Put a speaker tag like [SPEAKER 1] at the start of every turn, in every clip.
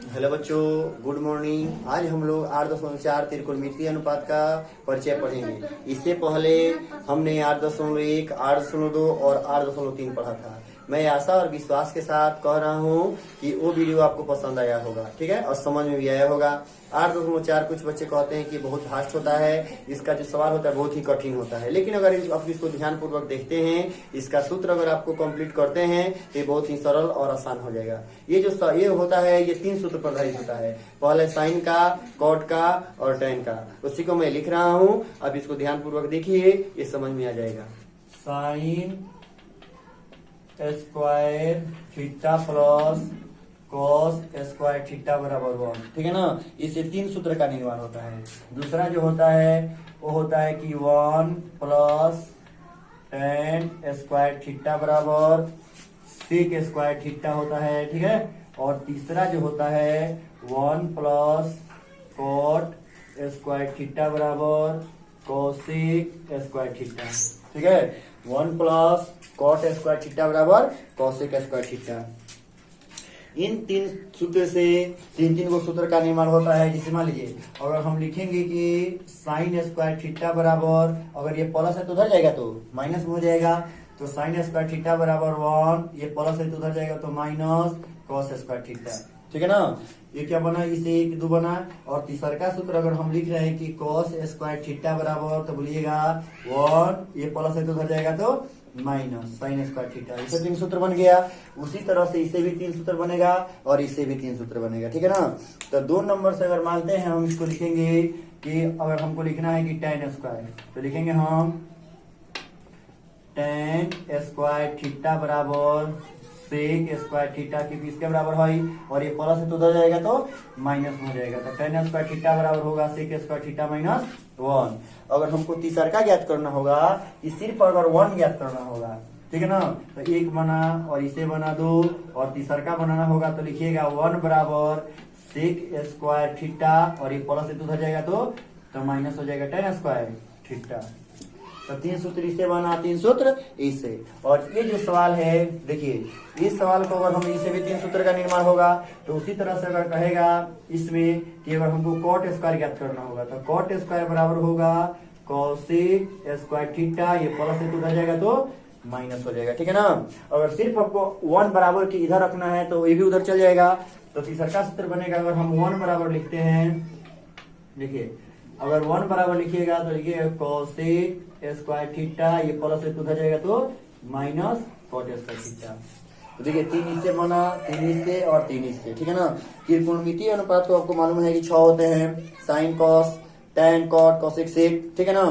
[SPEAKER 1] Hello बच्चों, good morning. आज हम लोग 8.4 त्रिकोणमितीय अनुपात का परिचय पढ़ेंगे। इससे पहले हमने 8.1, 8.2 और 8.3 पढ़ा था। मैं आशा और विश्वास के साथ कह रहा हूँ कि वो वीडियो आपको पसंद आया होगा, ठीक है, और समझ में भी आया होगा। 8.4 कुछ बच्चे कहते हैं कि बहुत हार्ड होता है, इसका जो सवाल होता है बहुत ही कठिन होता है, लेकिन अगर आप इसको ध्यान पूर्वक देखते हैं, इसका सूत्र अगर आपको कंप्लीट करते हैं तो ये बहुत ही सरल और आसान हो जाएगा। ये होता है, ये 3 सूत्र पर आधारित होता है। पहले साइन का, कॉट का और टेन का। उसी को मैं लिख रहा हूँ, अब इसको ध्यान पूर्वक देखिए, ये समझ में आ जाएगा। Sine square theta plus cos square theta बराबर 1, ठीक है ना। इससे 3 सूत्र का निर्माण होता है। दूसरा जो होता है वो होता है कि 1 प्लस टेन स्क्वायर थीटा बराबर सेक स्क्वायर थीटा होता है, ठीक है। और तीसरा जो होता है 1 प्लस कॉट स्क्वायर थीटा बराबर कोसेक स्क्वायर थीटा, ठीक है। 1 प्लस कॉट स्क्वायर थीटा बराबर कोसेक स्क्वायर थीटा। इन 3 सूत्र से तीन को सूत्र का निर्माण होता है। जिसे मान लीजिए अगर हम लिखेंगे कि साइन स्क्वायर थीटा बराबर, अगर ये प्लस है तो उधर जाएगा तो माइनस में हो जाएगा, तो साइन स्क्वायर थीटा बराबर 1, ये प्लस है तो उधर जाएगा तो माइनस कॉस स्क्वायर थीटा, ठीक है ना। ये क्या बना, इसे 1 2 बना। और तीसरा का सूत्र अगर हम लिख रहे हैं कि कॉस स्क्वायर थीटा बराबर, तो बोलिएगा 1, ये प्लस है तो उधर जाएगा तो माइनस साइन स्क्वायर थीटा। इसे 3 सूत्र बन गया। उसी तरह से इसे भी 3 सूत्र बनेगा और इसे भी 3 सूत्र बनेगा, ठीक है ना। तो 2 नंबर से अगर मानते हैं, हम इसको लिखेंगे कि अगर हमको लिखना है कि टेन स्क्वायर, तो लिखेंगे हम टेन स्क्वायर थीटा बराबर सेक स्क्वायर थीटा, क्योंकि इसके बराबर है और ये प्लस है तो उधर जाएगा तो माइनस में हो जाएगा। तो टेन स्क्वायर थीटा बराबर होगा सेक स्क्वायर थीटा माइनस 1। अगर हमको तीसरा का ज्ञात करना होगा कि सिर्फ अगर 1 ज्ञात करना होगा, ठीक है ना, तो 1 बना और इसे बना 2 और तीसरा का बनाना होगा तो लिखिएगा 1 बराबर सेक स्क्वायर थीटा और ये प्लस है तो उधर जाएगा तो माइनस हो जाएगा टेन स्क्वायर थीटा। तो 3 सूत्र इससे बना, 3 सूत्र इससे। और ये जो सवाल है, देखिए इस सवाल को अगर हम इसे भी 3 सूत्र का निर्माण होगा, तो उसी तरह से अगर कहेगा इसमें कि अगर हमको कॉट स्क्वायर ज्ञात करना होगा, तो कॉट स्क्वायर बराबर होगा कोसेक स्क्वायर थीटा, ये प्लस है तो उधर जाएगा तो माइनस हो जाएगा, ठीक है ना। अगर सिर्फ आपको 1 बराबर की इधर रखना है तो ये भी उधर चल जाएगा। तो तीसरा का सूत्र बनेगा, अगर हम 1 बराबर लिखते हैं, देखिए अगर 1 बराबर लिखिएगा तो लिखिएगा कोसेक स्क्वायर थीटा, ये प्लस है तो उधर जाएगा तो माइनस कॉट स्क्वायर थीटा। तो देखिए 3 इससे बना, 3 इससे और 3 इससे, ठीक है ना। त्रिकोणमितीय अनुपात तो आपको मालूम है कि 6 होते हैं, sine cos tan cot cosec sec, ठीक है ना।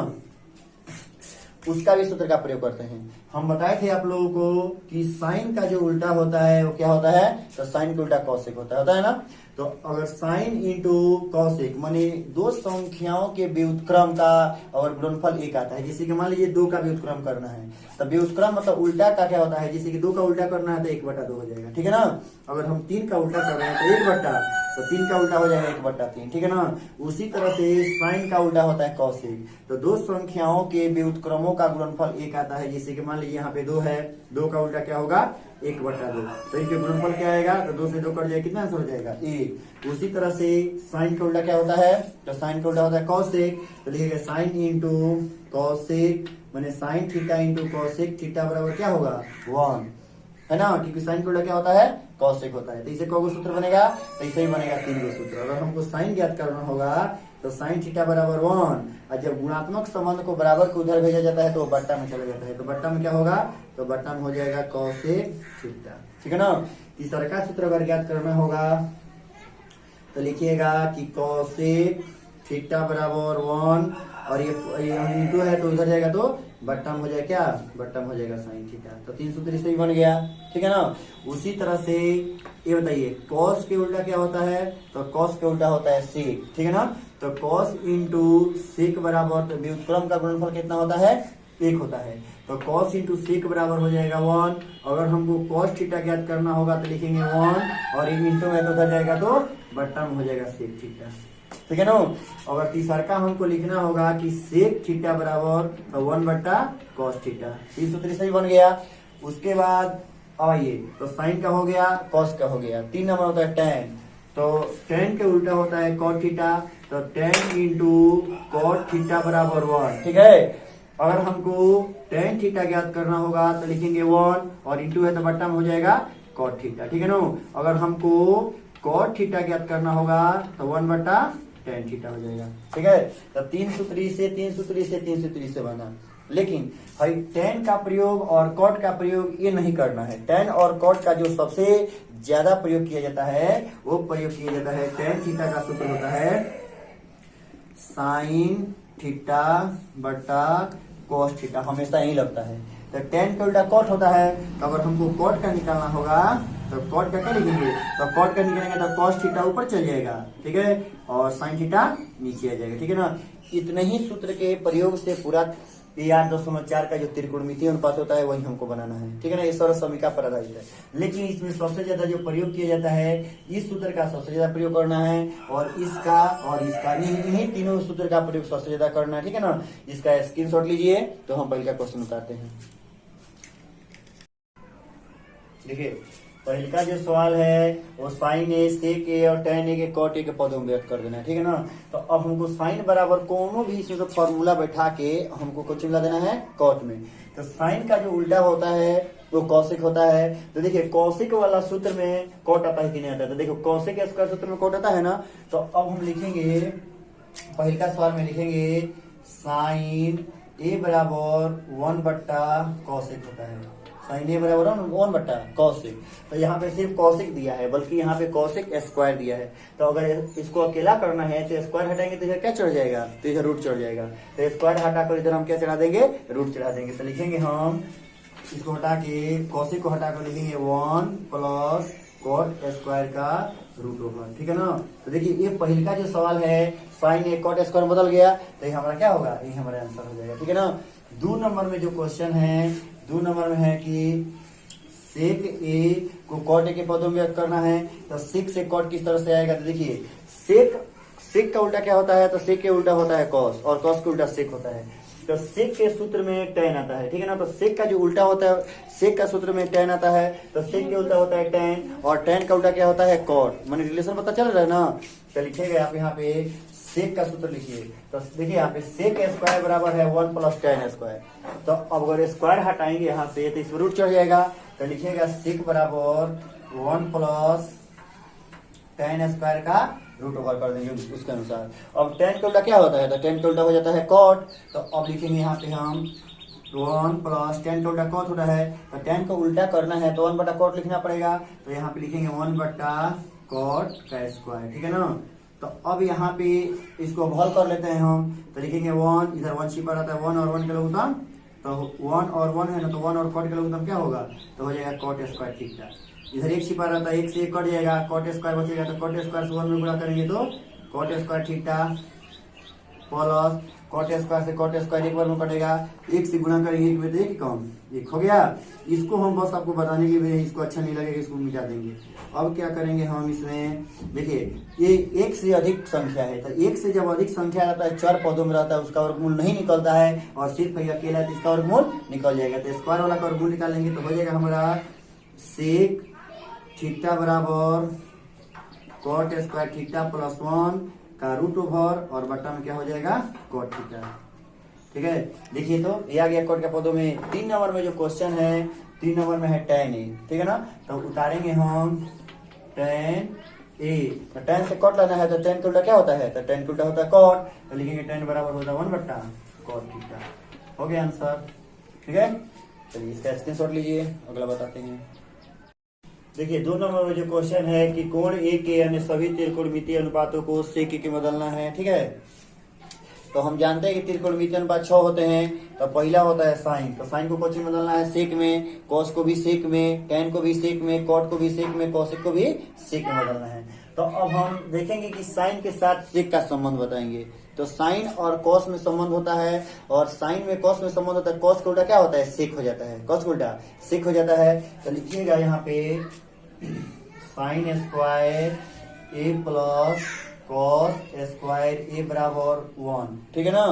[SPEAKER 1] उसका भी सूत्र का प्रयोग करते हैं। हम बताए थे आप लोगों को कि साइन का जो उल्टा होता है वो क्या होता है, तो साइन का उल्टा कॉसेक होता है ना। तो अगर साइन इंटू कॉसेक माने 2 संख्याओं के व्युत्क्रम का अगर गुणनफल 1 आता है, जैसे कि मान लीजिए 2 का व्युत्क्रम करना है, तो व्युत्क्रम मतलब उल्टा का क्या होता है, जैसे कि 2 का उल्टा करना है तो 1/2 हो जाएगा, ठीक है ना। अगर हम 3 का उल्टा कर रहे हैं तो 1/, तो 3 का उल्टा हो जाएगा 1/3, ठीक है ना। उसी तरह से साइन का उल्टा होता है कॉसेक। तो 2 संख्याओं के व्युत्क्रमों का गुणनफल 1 आता है, जैसे कि मान लीजिए यहाँ पे 2 है, 2 का उल्टा क्या होगा 1/2, तो इनके गुणनफल क्या आएगा, तो 2 से 2 कट जाएगा, कितना आंसर हो जाएगा 1। उसी तरह से साइन का उल्टा क्या होता है, तो साइन का उल्टा होता है कॉसेक, तो लिखिएगा साइन इंटू कॉसेक माने sine theta into cosec theta बराबर क्या होगा 1, है ना, क्योंकि साइन का उल्टा क्या होता है कॉसेक होता है। तो इसे कौन सूत्र बनेगा, तो इसे ही बनेगा 3 सूत्र। अगर हमको साइन ज्ञात करना होगा तो साइन थीटा बराबर 1, और जब गुणात्मक संबंध को बराबर को उधर भेजा जाता है तो बट्टा में चला जाता है, तो बट्टा में क्या होगा, तो बट्टा में हो जाएगा कोसेक थीटा, ठीक है ना। तीसरा का सूत्र अगर ज्ञात करना होगा तो लिखिएगा कि कोसेक थीटा बराबर 1 और ये इंटू है तो उधर जाएगा तो बट्टा में हो जाएगा क्या, बट्टा में हो जाएगा साइन थीटा। तो 3 सूत्र इससे भी बन गया, ठीक है ना। उसी तरह से ये बताइए कॉस के उल्टा क्या होता है, तो कॉस के उल्टा होता है सेक, ठीक है ना। तो कॉस इंटू सेक बराबर, तो व्युत्क्रम का गुणनफल कितना होता है 1 होता है, तो कॉस इंटू सेक बराबर हो जाएगा 1। अगर हमको कॉस थीटा ज्ञात करना होगा तो लिखेंगे 1 और इंटू में तो उधर जाएगा तो बट्टा में हो जाएगा सेक थीटा, ठीक है ना। अगर तीसरा का हमको लिखना होगा कि सेक थीटा बराबर 1/cos थीटा, 3 सूत्र सही बन गया। उसके बाद आइए तो साइन का हो गया, कॉस का हो गया। 3 नंबर होता है टेन, तो tan के उल्टा होता है cot थीटा, तो tan इंटू cot थीटा बराबर 1, ठीक है। अगर हमको tan थीटा ज्ञात करना होगा तो लिखेंगे 1 और इंटू है तो बट्टा में हो जाएगा cot थीटा, ठीक है ना। अगर हमको cot थीटा ज्ञात करना होगा तो 1 बट्टा tan थीटा हो जाएगा, ठीक है। तो 3 सूत्री से बना, लेकिन भाई tan का प्रयोग और cot का प्रयोग ये नहीं करना है। tan और cot का जो सबसे ज्यादा प्रयोग किया जाता है वो प्रयोग किया जाता है tan थीटा का सूत्र होता है sin थीटा बटा cos थीटा, हमेशा यही लगता है। तो tan का उल्टा cot होता है, तो अगर हमको cot का निकालना होगा तो cot का क्या लिखेंगे, तो cot का निकालेंगे तो cos थीटा ऊपर चल जाएगा, ठीक है, और sin थीटा नीचे आ जाएगा, ठीक है ना। इतने ही सूत्र के प्रयोग से पूरा 8.4 का जो त्रिकोणमितीय अनुपात होता है वही हमको बनाना है, ठीक है ना। ये सरल समीकरण पर आधारित है, लेकिन इसमें सबसे ज्यादा जो प्रयोग किया जाता है इस सूत्र का सबसे ज्यादा प्रयोग करना है, और इसका इन्हीं तीनों सूत्र का प्रयोग सबसे ज्यादा करना है, ठीक है ना। इसका स्क्रीनशॉट लीजिए तो हम पहले का क्वेश्चन उतारते हैं। देखिए पहले का जो सवाल है वो साइन ए सेक ए और tan ए के cot ए के पदों में व्यक्त कर देना है, ठीक है ना। तो अब हमको साइन बराबर कोनो भी इसमें तो फॉर्मूला बैठा के हमको कुछ मिला देना है cot में। तो साइन का जो उल्टा होता है वो कौशिक होता है। तो देखिए कौशिक वाला सूत्र में cot आता है कि नहीं आता है, तो देखो कौशिक स्क्वायर सूत्र में cot आता है ना। तो अब हम लिखेंगे पहले का सवाल में लिखेंगे साइन ए बराबर 1 बट्टा कौशिक होता है, साइन ए बराबर 1 बट्टा कौशिक। तो यहाँ पे सिर्फ कौशिक दिया है, बल्कि यहाँ पे कौशिक स्क्वायर दिया है। तो अगर इसको अकेला करना है तो स्क्वायर हटाएंगे तो इधर क्या चढ़ जाएगा, तो इधर रूट चढ़ जाएगा। तो स्क्वायर हटाकर इधर हम क्या चढ़ा देंगे, रूट चढ़ा देंगे। तो लिखेंगे हम इसको हटा के कौशिक को हटाकर लिखेंगे 1 प्लस cot स्क्वायर का रूट ओवर, ठीक है ना। तो देखिए ये पहले का जो सवाल है साइन ए cot स्क्वायर बदल गया, तो ये हमारा क्या होगा, ये हमारा आंसर हो जाएगा, ठीक है ना। 2 नंबर में जो क्वेश्चन है 2 नंबर में है कि सेक ए को cot ए के पदों में व्यक्त करना है, तो सेक से cot किस तरह से आएगा। तो देखिए सेक का उल्टा क्या होता है, तो सेक के उल्टा होता है cos, और cos के उल्टा सेक होता है। तो सेक के सूत्र में tan आता है, ठीक है ना। तो सेक का जो उल्टा होता है, सेक का सूत्र में tan आता है, तो सेक के उल्टा होता है tan, और tan का उल्टा क्या होता है cot। मैंने रिलेशन पता चल रहा है ना। तो लिखिएगा आप यहाँ पे सेक का सूत्र लिखिए। तो देखिए यहाँ पे सेक स्क्वायर बराबर है 1 प्लस tan स्क्वायर। तो अब अगर स्क्वायर हटाएंगे यहाँ से तो इसमें रूट चढ़ जाएगा। तो लिखिएगा सेक बराबर 1 प्लस tan स्क्वायर का रूट ओवर कर देंगे उसके अनुसार। अब tan का उल्टा क्या होता है, तो tan का उल्टा हो जाता है cot। तो अब लिखेंगे यहाँ पे हम 1 प्लस tan का उल्टा cot होता है, तो tan को उल्टा करना है तो 1 बटा cot लिखना पड़ेगा। तो यहाँ पे लिखेंगे 1 बटा cot का स्क्वायर, ठीक है ना। तो अब यहाँ पे इसको हल कर लेते हैं हम। तो लिखेंगे 1, इधर 1 छिपा रहता है, 1 और 1 का लघुत्तम, तो 1 और 1 है ना, तो 1 और cot का लघुत्तम क्या होगा, तो हो जाएगा cot स्क्वायर थीटा। इधर 1 छिपा रहता है, 1 से 1 कट जाएगा, cot स्क्वायर बचेगा, तो cot स्क्वायर से 1 में गुणा करेंगे तो cot square theta plus cot square से cot स्क्वायर 1 बार में कटेगा, 1 से गुणा करेंगे 1 में तो 1 कम 1 हो गया। इसको हम बस आपको बताने के लिए, इसको अच्छा नहीं लगेगा इसको मिटा देंगे। अब क्या करेंगे हम इसमें, देखिए ये 1 से अधिक संख्या है, तो 1 से जब अधिक संख्या रहता है चर पदों में रहता है उसका वर्गमूल नहीं निकलता है, और सिर्फ ये अकेला है तो इसका वर्गमूल निकल जाएगा। तो स्क्वायर वाला का वर्गमूल निकालेंगे तो हो जाएगा हमारा सेक थीटा बराबर cot स्क्वायर थीटा प्लस 1 का रूट ओवर, और बट्टा में क्या हो जाएगा cot थीटा, ठीक है। देखिए तो ये आ गया cot के पदों में। 3 नंबर में जो क्वेश्चन है 3 नंबर में है tan ए, ठीक है ना। तो उतारेंगे हम tan ए, तो tan से cot लेना है, तो tan का उल्टा क्या होता है, तो tan का उल्टा होता है cot। तो लिखेंगे tan बराबर होता है 1 बट्टा cot थीटा, हो गया आंसर, ठीक है। चलिए इसका स्क्रीनशॉट लीजिए, अगला बताते हैं। देखिए 2 नंबर में जो क्वेश्चन है कि कोण ए के अन्य सभी त्रिकोणमितीय अनुपातों को सेक के बदलना है, ठीक है। तो हम जानते हैं कि त्रिकोणमितीय अनुपात 6 होते हैं। तो पहला होता है साइन, तो साइन को कोच में बदलना है सेक में, कॉस को भी सेक में, tan को भी सेक में, cot को भी सेक में, कॉसिक को भी सेक में बदलना है। तो अब हम देखेंगे कि साइन के साथ सेक का संबंध बताएंगे। तो साइन और कॉस में संबंध होता है, और साइन में कॉस में संबंध होता है, कॉस का उल्टा क्या होता है, सेक हो जाता है, कॉस का उल्टा सेक हो जाता है। तो लिखिएगा यहाँ पे साइन स्क्वायर ए प्लस कॉस स्क्वायर ए बराबर 1, ठीक है ना।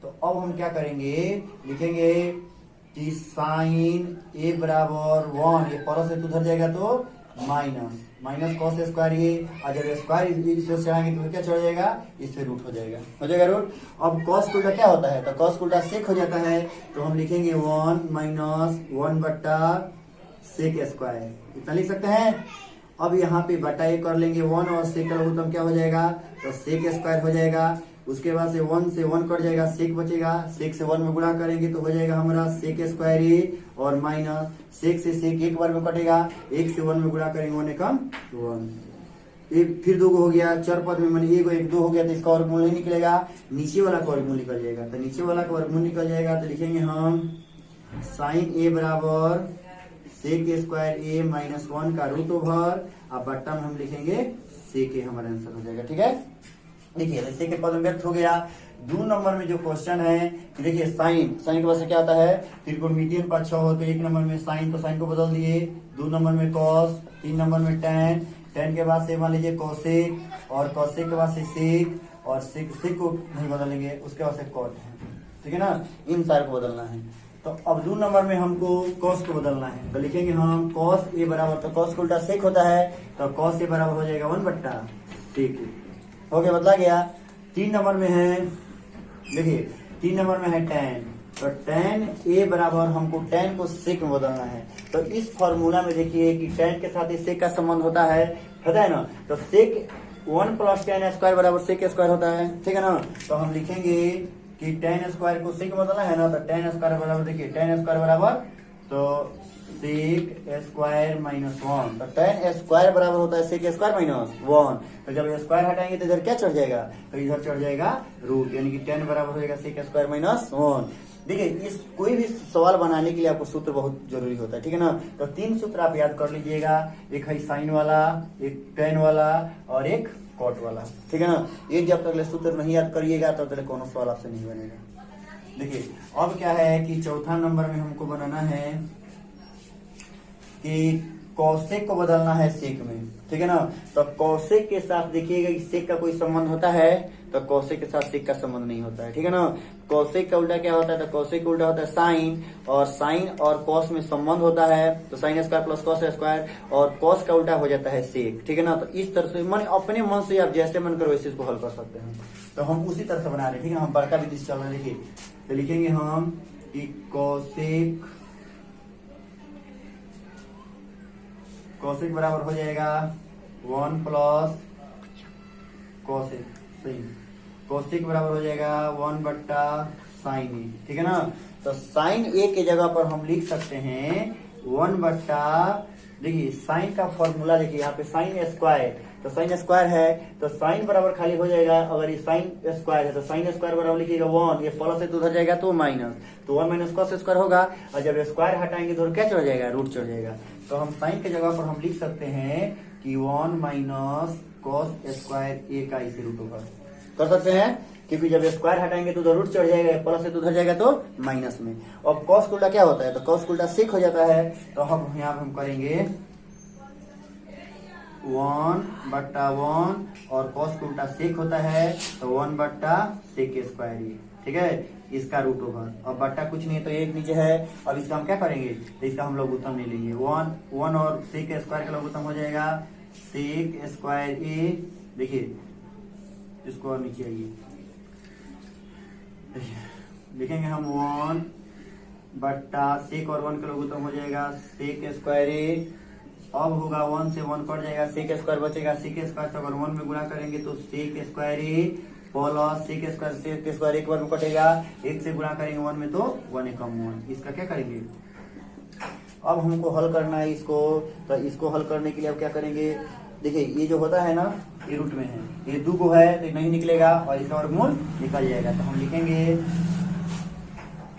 [SPEAKER 1] तो अब हम क्या करेंगे, लिखेंगे कि साइन ए बराबर 1, ये प्लस से उधर जाएगा तो माइनस, माइनस कॉस स्क्वायर ए, और जब स्क्वायर इस पे चढ़ाएंगे तो क्या चढ़ जाएगा, इस पे रूट हो जाएगा रूट। अब कॉस उल्टा क्या होता है, तो कॉस उल्टा सेक हो जाता है, तो हम लिखेंगे 1 माइनस 1 बट्टा सेक स्क्वायर, इतना लिख सकते हैं। अब यहाँ पे बटा ए कर लेंगे 1 और सेक का लघुत्तम क्या हो जाएगा, तो सेक स्क्वायर हो जाएगा। उसके बाद से 1 से 1 कट जाएगा, सेक बचेगा, सेक से 1 में गुणा करेंगे तो हो जाएगा हमारा सेक स्क्वायर ए, और माइनस सेक से सेक एक बार में कटेगा, 1 से 1 में गुणा करेंगे 1 एकम 1, एक फिर 2 हो गया, चर पद में मैंने 1 1 2 हो गया, तो इसका वर्गमूल नहीं निकलेगा, नीचे वाला का वर्गमूल निकल जाएगा। तो नीचे वाला का वर्गमूल निकल जाएगा तो लिखेंगे हम साइन ए बराबर सेक स्क्वायर ए माइनस 1 का रूट ओवर, अब बट्टा में हम लिखेंगे सेक ए, हमारा आंसर हो जाएगा। ठीक है, देखिए सेक के पद में व्यक्त हो गया। 2 नंबर में जो क्वेश्चन है कि देखिए साइन के बाद से क्या आता है, त्रिकोणमितीय पक्ष हो तो 1 नंबर में साइन, तो साइन को बदल दिए, 2 नंबर में कॉस, 3 नंबर में टेन के बाद से मान लीजिए कॉसेक, और कॉसेक के बाद से सेक, और सेक को नहीं बदलेंगे, उसके बाद से कॉट है, ठीक है ना, इन सारे को बदलना है। तो अब 2 नंबर में हमको कॉस को बदलना है, तो लिखेंगे हम कॉस ए बराबर, तो कॉस को उल्टा सेक होता है, तो कॉस ए बराबर हो जाएगा 1 बट्टा सेक ए, हो गया, बदला गया। 3 नंबर में है, देखिए 3 नंबर में है टेन, तो टेन ए बराबर हमको टेन को सेक में बदलना है। तो इस फॉर्मूला में देखिए कि टेन के साथ सेक का संबंध होता है ना, तो सेक 1 प्लस टेन स्क्वायर बराबर सेक स्क्वायर होता है, ठीक है ना। तो हम लिखेंगे कि टेन स्क्वायर को सेक बदलना है ना, तो टेन स्क्वायर बराबर, देखिए टेन स्क्वायर बराबर तो सेक स्क्वायर माइनस 1, तो टेन स्क्वायर बराबर होता है सेक स्क्वायर माइनस 1, तो जब स्क्वायर हटाएंगे तो इधर क्या चढ़ जाएगा, तो इधर चढ़ जाएगा रूट, यानी कि टेन बराबर हो जाएगा सेक स्क्वायर माइनस 1। देखिए इस कोई भी सवाल बनाने के लिए आपको सूत्र बहुत जरूरी होता है, ठीक है ना। तो 3 सूत्र आप याद कर लीजिएगा, एक है साइन वाला, एक टेन वाला, और एक कॉट वाला, ठीक है ना। ये जब तक सूत्र नहीं याद करिएगा तब तक कोनो सवाल आपसे नहीं बनेगा। देखिए अब क्या है कि चौथा नंबर में हमको बनाना है कि कौशिक को बदलना है सेक में, ठीक है ना। तो कौशिक के साथ देखिएगा कि सेक का कोई संबंध होता है, तो कौशिक के साथ सेक का संबंध नहीं होता है, ठीक है ना। कौशिक का उल्टा क्या होता है, तो कौशिक का उल्टा होता है साइन, और साइन और कॉस में संबंध होता है, तो sine square plus cos square, और कॉस का उल्टा हो जाता है सेक, ठीक है ना। तो इस तरह से मन अपने मन से आप जैसे मन करो वैसे इसको हल कर सकते हैं। तो हम उसी तरह से बना रहे हैं, ठीक है। हम बड़का विधि चल रहे हैं, देखिए तो लिखेंगे हम कि कौशिक बराबर हो जाएगा 1 प्लस कौशिक, सही, कौशिक बराबर हो जाएगा 1 बट्टा साइन ए, ठीक है ना। तो साइन ए के जगह पर हम लिख सकते हैं 1 बट्टा, देखिए साइन का फॉर्मूला देखिए यहाँ पे साइन स्क्वायर, तो साइन स्क्वायर है तो साइन बराबर खाली हो जाएगा, अगर ये साइन स्क्वायर है तो साइन स्क्वायर बराबर लिखिएगा 1, ये प्लस है तो उधर जाएगा तो माइनस, तो 1 माइनस कॉस स्क्वायर होगा, और जब स्क्वायर हटाएंगे तो क्या चढ़ जाएगा, रूट चढ़ जाएगा। तो हम साइन के जगह पर हम लिख सकते हैं कि 1 माइनस कॉस स्क्वायर ए का इसे रूट होगा, कर सकते हैं, क्योंकि जब स्क्वायर हटाएंगे तो उधर रूट चढ़ जाएगा, प्लस है तो उधर जाएगा तो माइनस में। अब कॉस उल्टा क्या होता है, तो कॉस उल्टा सेक हो जाता है, तो हम यहाँ हम करेंगे 1 बट्टा 1, और कॉस उल्टा सेक होता है तो 1 बट्टा सेक स्क्वायर ए, ठीक है, इसका रूट ओवर। अब बट्टा कुछ नहीं है तो एक नीचे है, अब इसका हम क्या करेंगे, तो इसका हम लघुत्तम ले लेंगे, 1 और सेक स्क्वायर का लघुत्तम हो जाएगा सेक स्क्वायर ए, देखिए इसको और नीचे आइए, लिखेंगे हम 1 बट्टा सेक और 1 का लघुत्तम हो जाएगा सेक स्क्वायर ए, अब होगा 1 से 1 कट जाएगा, सेक स्क्वायर बचेगा, सेक स्क्वायर से अगर 1 में गुणा करेंगे तो सेक स्क्वायर ए प्लस सेक स्क्वायर एक बार में कटेगा, 1 से गुणा करेंगे 1 में तो 1 एकम 1, इसका क्या करेंगे, अब हमको हल करना है इसको। तो इसको हल करने के लिए अब क्या करेंगे, देखिए ये जो होता है ना ये रूट में है, ये 2 को है तो नहीं निकलेगा, और इसका वर्गमूल निकल जाएगा। तो हम लिखेंगे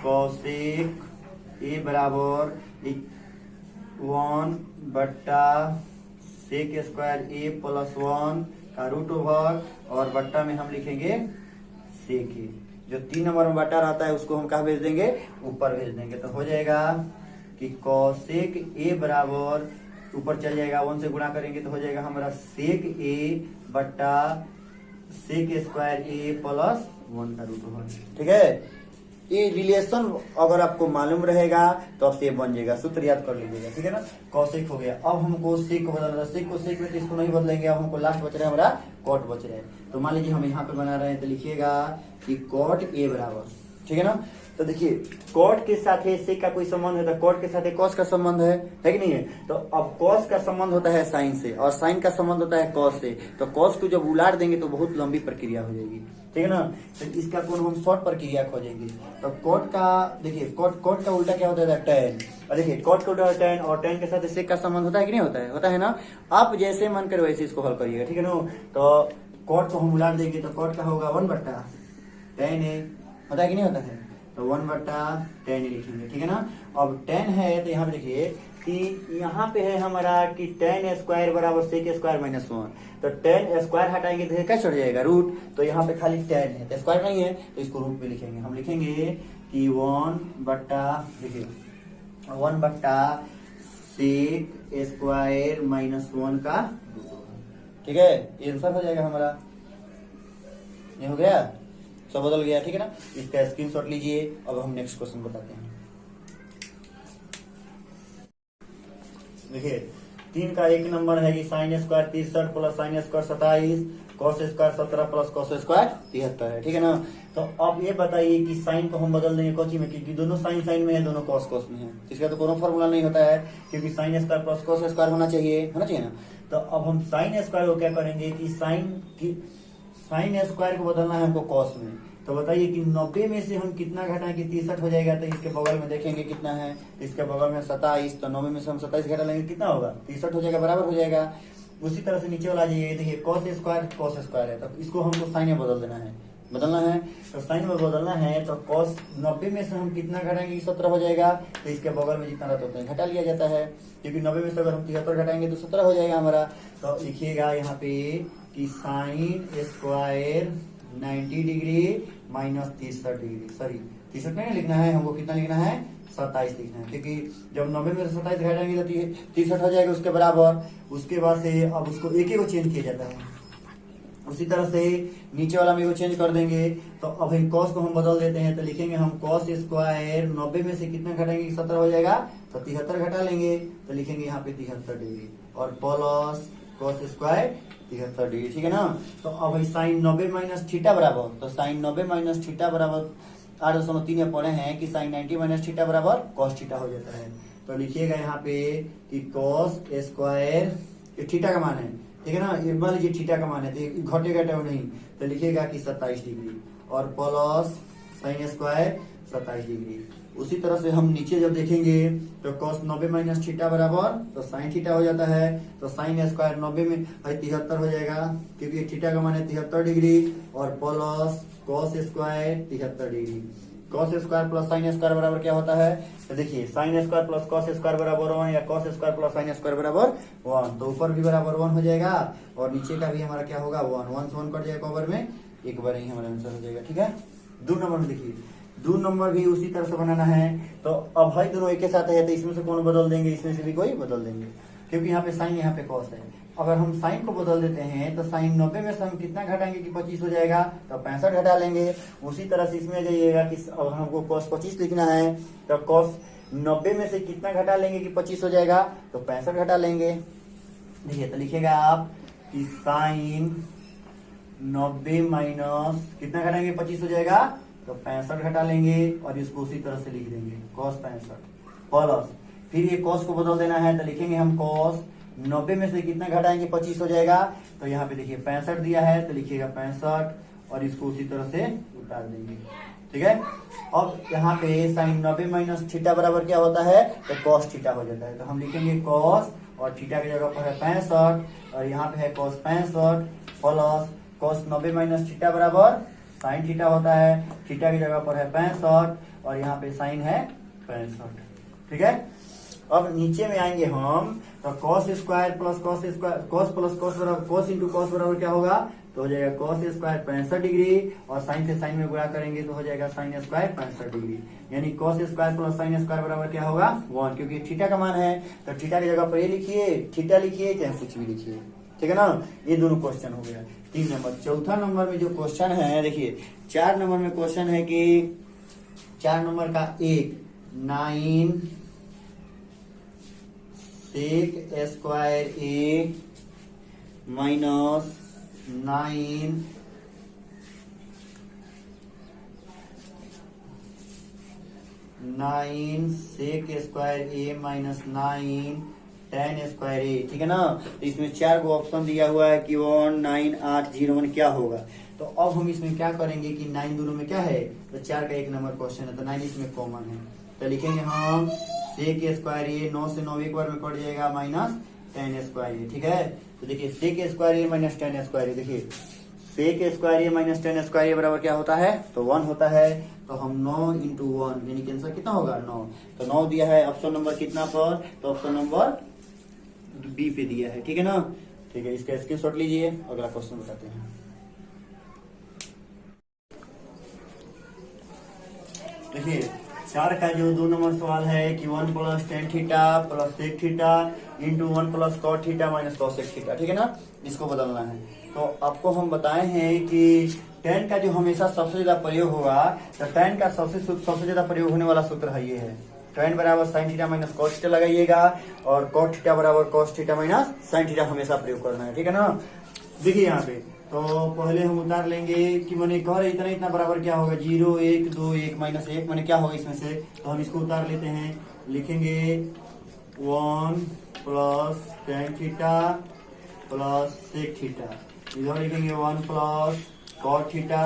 [SPEAKER 1] कौशिक ए बराबर 1 बट्टा सेक स्क्वायर ए प्लस 1 का रूट ओवर, और बट्टा में हम लिखेंगे सेक ए, जो 3 नंबर में बट्टा रहता है उसको हम कहाँ भेज देंगे, ऊपर भेज देंगे। तो हो जाएगा कि कौशिक ए बराबर ऊपर चल जाएगा, 1 से गुणा करेंगे तो हो जाएगा हमारा सेक ए बट्टा सेक स्क्वायर ए प्लस 1 का रूट ओवर, ठीक है। ये रिलेशन अगर आपको मालूम रहेगा तो आपसे बन जाएगा, सूत्र याद कर लीजिएगा, ठीक है ना। कौशिक हो गया। अब हमको सेक को बदलना है, सेक को सेक में तो इसको नहीं बदलेंगे, अब हमको लास्ट बच रहा है हमारा कॉट बच रहा है। तो मान लीजिए हम यहाँ पे बना रहे हैं, तो लिखिएगा कि कॉट ए बराबर, ठीक है ना। तो देखिए कॉट के साथ सेक का कोई संबंध है तो कॉट के साथ कॉस का संबंध है कि नहीं है। तो अब कॉस का संबंध होता है साइन से और साइन का संबंध होता है कॉस से। तो कॉस को जब उलाट देंगे तो बहुत लंबी प्रक्रिया हो जाएगी, ठीक है ना। तो इसका कोण हम शॉर्ट प्रक्रिया खोजेंगे। तो कॉट का देखिए कॉट का उल्टा क्या होता है, टेन। और देखिए कॉट का उल्टा टेन और टेन के साथ सेक का संबंध होता है कि नहीं होता है, होता है ना। आप जैसे मन करे वैसे इसको हल करिएगा, ठीक है ना। तो कॉट को हम उलाट देंगे तो कॉट का होगा 1/tan a, होता है कि नहीं होता है। तो 1/tan a लिखेंगे, ठीक है ना। अब 10 है तो यहाँ पे देखिए कि यहाँ पे है हमारा कि tan स्क्वायर बराबर sec स्क्वायर माइनस 1। तो tan स्क्वायर हटाएंगे तो क्या चढ़ जाएगा, रूट। तो यहाँ पे खाली tan है तो स्क्वायर नहीं है, तो इसको रूट में लिखेंगे। हम लिखेंगे कि 1/sec स्क्वायर माइनस 1 का रूट, ठीक है। ये आंसर हो जाएगा हमारा, ये हो गया, सब बदल गया, ठीक है ना। इसका स्क्रीनशॉट लीजिए। अब हम नेक्स्ट क्वेश्चन बताते हैं। देखिए 3 का 1 नंबर है कि sine square 63 plus sine square 27 cos square 17 plus cos square 73 है, ठीक है ना। तो अब ये बताइए कि साइन को हम बदल देंगे कौची में, क्योंकि दोनों साइन साइन में है, दोनों कॉस कॉस में है। इसका तो कोनो फॉर्मूला नहीं होता है, क्योंकि sine square plus cos square होना चाहिए ना। तो अब हम साइन स्क्वायर को क्या करेंगे कि साइन स्क्वायर को बदलना है हमको कॉस में। तो बताइए कि 90 में से हम कितना घटाएं कि 63 हो जाएगा। तो इसके बगल में देखेंगे कितना है, इसके बगल में 27। तो 90 में से हम 27 घटा लेंगे, कितना होगा, 63 हो जाएगा, बराबर हो जाएगा। उसी तरह से नीचे वाला जाइए, देखिए कॉस स्क्वायर है, तो इसको हमको साइन में बदलना है। तो साइन में बदलना है तो कॉस 90 में से हम कितना घटाएंगे, 17 हो जाएगा। तो इसके बगल में जितना रहता है घटा लिया जाता है, क्योंकि 90 में से अगर हम 73 घटाएंगे तो 17 हो जाएगा हमारा। तो लिखिएगा यहाँ पे कि sine square 90 degree minus 63 degree, sorry 63 नहीं लिखना है हमको, कितना लिखना है, 27 लिखना है। क्योंकि जब 90 में से 27 घटाएंगे तो 63 हो जाएगा उसके बराबर। उसके बाद से अब उसको एक को चेंज किया जाता है। उसी तरह से नीचे वाला में वो चेंज कर देंगे। तो अब कॉस को हम बदल देते हैं। तो लिखेंगे हम कॉस स्क्वायर 90 में से कितना घटाएंगे, 17 हो जाएगा। तो 73 घटा लेंगे, तो लिखेंगे यहाँ पे 73 डिग्री और प्लस कॉस स्क्वायर 73 डिग्री, ठीक है ना। तो अब साइन 90 माइनस थीटा बराबर, तो साइन 90 माइनस थीटा बराबर 8.3 में पढ़े हैं कि साइन 90 माइनस थीटा बराबर कॉस थीटा हो जाता है। तो लिखिएगा यहाँ पे कि कॉस स्क्वायर, ये थीटा का मान है, ठीक है ना। ये मान लीजिए थीटा का मान है तो घटेगा नहीं, तो लिखिएगा कि 27 डिग्री और प्लस साइन स्क्वायर 27 डिग्री। उसी तरह से हम नीचे जब देखेंगे तो कॉस 90 माइनस थीटा बराबर तो साइन थीटा हो जाता है। तो साइन स्क्वायर 90 में 73 हो जाएगा, क्योंकि थीटा का मान है 73 डिग्री और plus cos square 73 degree. Cos square plus sine square बराबर क्या होता है, तो देखिए sine square plus cos square बराबर 1 या cos square plus sine square बराबर 1। तो ऊपर भी बराबर 1 हो जाएगा और नीचे का भी हमारा क्या होगा 1 से 1 कट जाएगा ओवर में, एक बार ही हमारा आंसर हो जाएगा, ठीक है। 2 नंबर में देखिए 2 नंबर भी उसी तरह से बनाना है। तो अब भाई दोनों एक के साथ है तो इसमें से कौन बदल देंगे, इसमें से भी कोई बदल देंगे, क्योंकि यहाँ पे साइन यहाँ पे कॉस है। अगर हम साइन को बदल देते हैं तो साइन 90 में से हम कितना घटाएंगे कि 25 हो जाएगा, तो 65 घटा लेंगे। उसी तरह से इसमें जाइएगा कि अगर हमको cos 25 लिखना है तो cos 90 में से कितना घटा लेंगे कि 25 हो जाएगा, तो 65 घटा लेंगे। देखिए तो लिखेगा आप कि साइन 90 माइनस कितना घटाएंगे 25 हो जाएगा, तो 65 घटा लेंगे और इसको उसी तरह से लिख देंगे cos 65 प्लस फिर ये cos को बदल देना है। तो लिखेंगे हम cos 90 में से कितना घटाएंगे 25 हो जाएगा। तो यहाँ पे देखिए 65 दिया है तो लिखिएगा 65 और इसको उसी तरह से उतार देंगे, ठीक है। अब यहाँ पे साइन 90 माइनस थीटा बराबर क्या होता है, तो cos थीटा हो जाता है। तो हम लिखेंगे cos और थीटा की जगह पर है 65 और यहाँ पे है cos 65 plus cos 90 minus theta बराबर साइन थीटा होता है। थीटा की जगह पर है 65 और यहाँ पे साइन है 65, ठीक है। अब नीचे में आएंगे हम तो cos square plus cos square cos plus cos बराबर cos इंटू cos बराबर क्या होगा, तो हो जाएगा cos स्क्वायर 65 डिग्री और साइन से साइन में गुणा करेंगे तो हो जाएगा साइन स्क्वायर 65 डिग्री। यानी cos square plus sine square बराबर क्या होगा 1, क्योंकि थीटा का मान है। तो थीटा की जगह पर ये लिखिए, थीटा लिखिए चाहे कुछ भी लिखिए, ठीक है ना। ये दोनों क्वेश्चन हो गया 3 नंबर। चौथा नंबर में जो क्वेश्चन है देखिए 4 नंबर में क्वेश्चन है कि 4 नंबर का 1 9 सेक स्क्वायर ए माइनस 9 सेक स्क्वायर ए माइनस 9 tan स्क्वायर ए, ठीक है ना। तो इसमें 4 को ऑप्शन दिया हुआ है कि 1 9 8 0 1 क्या होगा। तो अब हम इसमें क्या करेंगे कि 9 दोनों में क्या है, तो 4 का 1 नंबर क्वेश्चन है, तो 9 इसमें कॉमन है। तो लिखेंगे हम सेक स्क्वायर ए, 9 से 9 एक बार में कट जाएगा माइनस tan स्क्वायर ए, ठीक है। तो देखिए सेक स्क्वायर ए माइनस tan स्क्वायर ए, देखिए सेक स्क्वायर ए माइनस tan स्क्वायर ए बराबर क्या होता है, तो 1 होता है। तो हम 9 इंटू 1 यानी कि आंसर कितना होगा 9। तो 9 दिया है ऑप्शन नंबर कितना पर, तो ऑप्शन नंबर बी पे दिया है, ठीक है ना। ठीक है, इसका स्क्रीनशॉट लीजिए, अगला क्वेश्चन बताते हैं। देखिए 4 का जो 2 नंबर सवाल है कि 1 plus tan theta plus sec theta into 1 plus cot theta minus cosec theta, ठीक है ना, इसको बदलना है। तो आपको हम बताए हैं कि tan का जो हमेशा सबसे ज्यादा प्रयोग होगा, तो tan का सबसे ज्यादा प्रयोग होने वाला सूत्र है ये है, tan बराबर sin theta minus cos theta लगाइएगा और cot थीटा बराबर cos theta minus sin theta हमेशा प्रयोग करना है, ठीक है ना। देखिए यहाँ पे तो पहले हम उतार लेंगे कि मैंने कह रहे इतना इतना बराबर क्या होगा 0 1 2 1 माइनस 1 मैंने क्या होगा इसमें से, तो हम इसको उतार लेते हैं। लिखेंगे 1 plus tan theta plus sec theta, इधर लिखेंगे 1 plus cot theta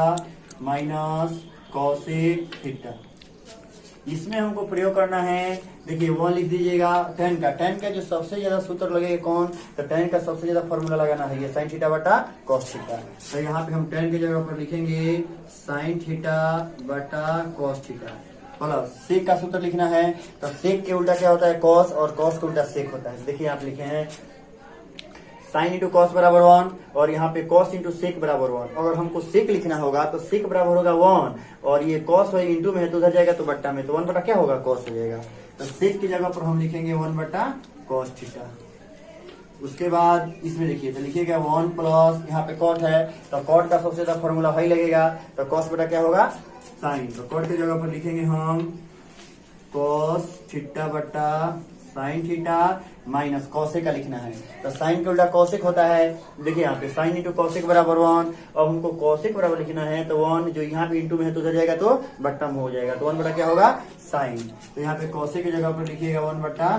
[SPEAKER 1] minus cosec theta. इसमें हमको प्रयोग करना है, देखिए 1 लिख दीजिएगा। tan का जो सबसे ज्यादा सूत्र लगेगा कौन, तो tan का सबसे ज्यादा फॉर्मूला लगाना है ये sin थीटा बटा cos थीटा। तो यहाँ पे हम tan की जगह पर लिखेंगे sin थीटा बटा cos थीटा प्लस सेक का सूत्र लिखना है, तो सेक के उल्टा क्या होता है cos और cos के उल्टा सेक होता है। देखिए आप लिखे हैं साइन इंटू कॉस बराबर 1 और यहाँ पे कॉस इंटू सेक बराबर 1। अगर हमको सेक लिखना होगा तो सेक बराबर होगा 1 और ये कॉस है इंटू में है तो उधर जाएगा तो बट्टा में, तो 1 बटा क्या होगा कॉस हो जाएगा। तो सेक की जगह पर हम लिखेंगे 1 बटा कॉस थीटा। उसके बाद इसमें देखिए तो लिखिएगा 1 प्लस यहाँ पे कॉट है तो कॉट का सबसे ज्यादा फॉर्मूला वही लगेगा, तो कॉस बटा क्या होगा साइन। तो कॉट की जगह पर लिखेंगे हम कॉस थीटा बटा साइन थीटा माइनस कॉसेक का लिखना है, तो साइन के उल्टा कॉसेक होता है। देखिए यहाँ पे साइन इंटू कॉसेक बराबर 1, अब हमको कॉसेक बराबर लिखना है तो 1 जो यहाँ पे इंटू में है तो उधर जाएगा तो बट्टा में हो जाएगा, तो 1 बटा क्या होगा साइन। तो यहाँ पे कॉसेक की जगह पर लिखिएगा 1 बटा